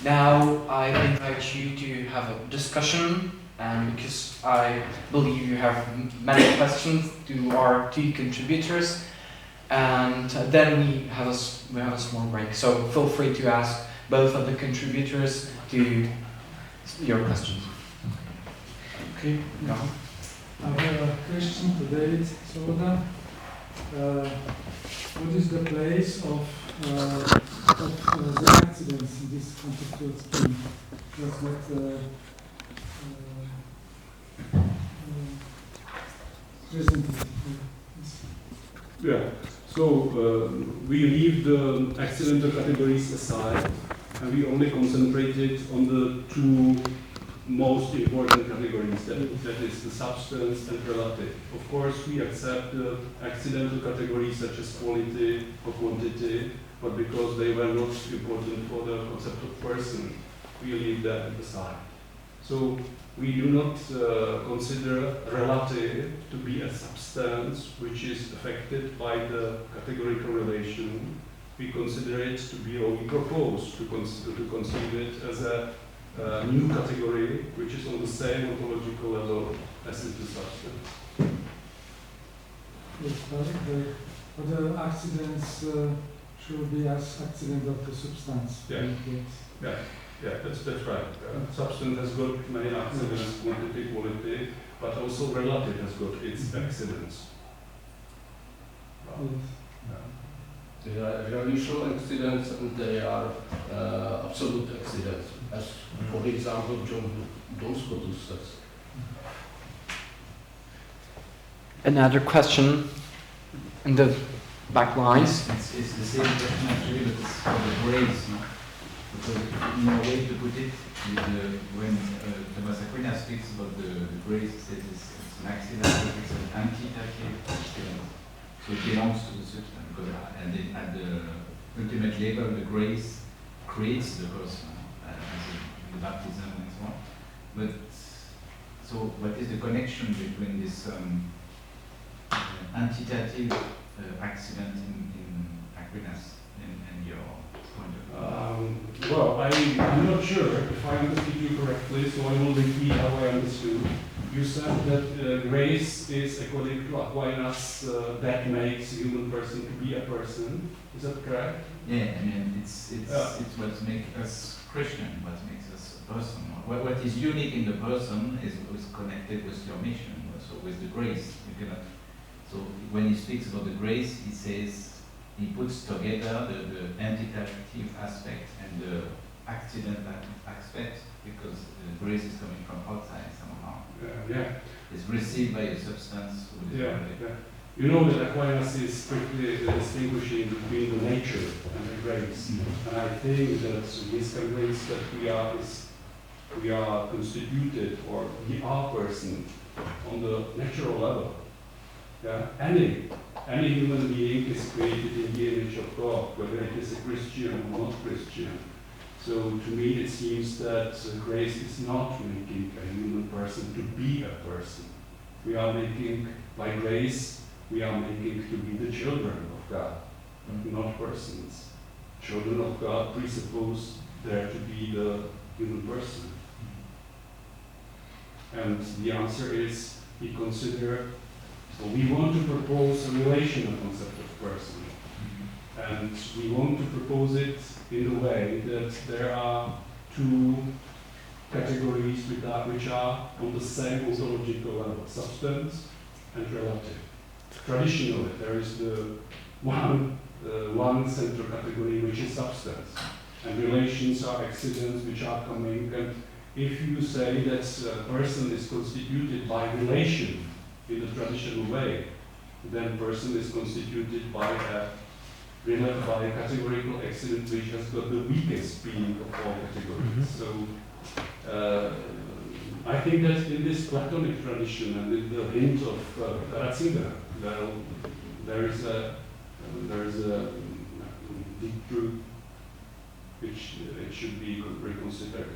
Now I invite you to have a discussion, and because I believe you have many questions to our two contributors, and then we have a small break. So feel free to ask both of the contributors to your questions. Okay, go on. I have a question to David Svoboda. What is the place of the accidents in this conceptual scheme? Was that presented? Yeah, so we leave the accidental categories aside and we only concentrated on the two most important categories, that is the substance and relative. Of course, we accept the accidental categories such as quality or quantity, but because they were not important for the concept of person, we leave that aside. So we do not consider relative to be a substance which is affected by the categorical relation. We consider it to be, or we propose to conceive it as a new category which is on the same ontological level as is the substance. Yes, but the accidents should be as accident of the substance. Yeah. Yeah, that's right. Substance has got many accidents, quantity, quality, but also relative has got its accidents. There are relational accidents and there are absolute accidents, as for example John Scotus says. Another question in the back lines. It's the same question actually, but it's for the grace, no? Because in a way to put it, when Thomas Aquinas speaks about the grace, he says it's an accident, it's an antitative accident. So it belongs to the substance, because at the ultimate level, the grace creates the person, as in the baptism and so on. But so, what is the connection between this antitative accident in Aquinas and your point of view? Well, I'm not sure if I understood you correctly, so I will repeat how I understood. You said that grace is according to Aquinas that makes a human person to be a person. Is that correct? Yeah, I mean it's what makes us Christian, what makes us a person. What is unique in the person is connected with your mission, so with the grace. You cannot. So when he speaks about the grace, he says he puts together the antitative aspect and the accidental aspect, because the grace is coming from outside somehow. Yeah. It's received by a substance. Yeah. You know that Aquinas is strictly distinguishing between the nature and the grace. And I think that this conveys that we are constituted, or we are person on the natural level. Yeah? Any human being is created in the image of God, whether it is a Christian or not Christian. So to me it seems that grace is not making a human person to be a person. We are making, by grace, we are making to be the children of God, not persons. Children of God presuppose there to be the human person. And the answer is, we consider, so we want to propose a relational concept of person. And we want to propose it in the way that there are two categories which are on the same ontological level, substance and relative. Traditionally, there is the one central category which is substance, and relations are accidents which are coming. And if you say that a person is constituted by relation in the traditional way, then person is constituted by a categorical accident which has got the weakest being of all categories. So I think that in this Platonic tradition and in the hint of Ratzinger, there is a deep truth which it should be reconsidered.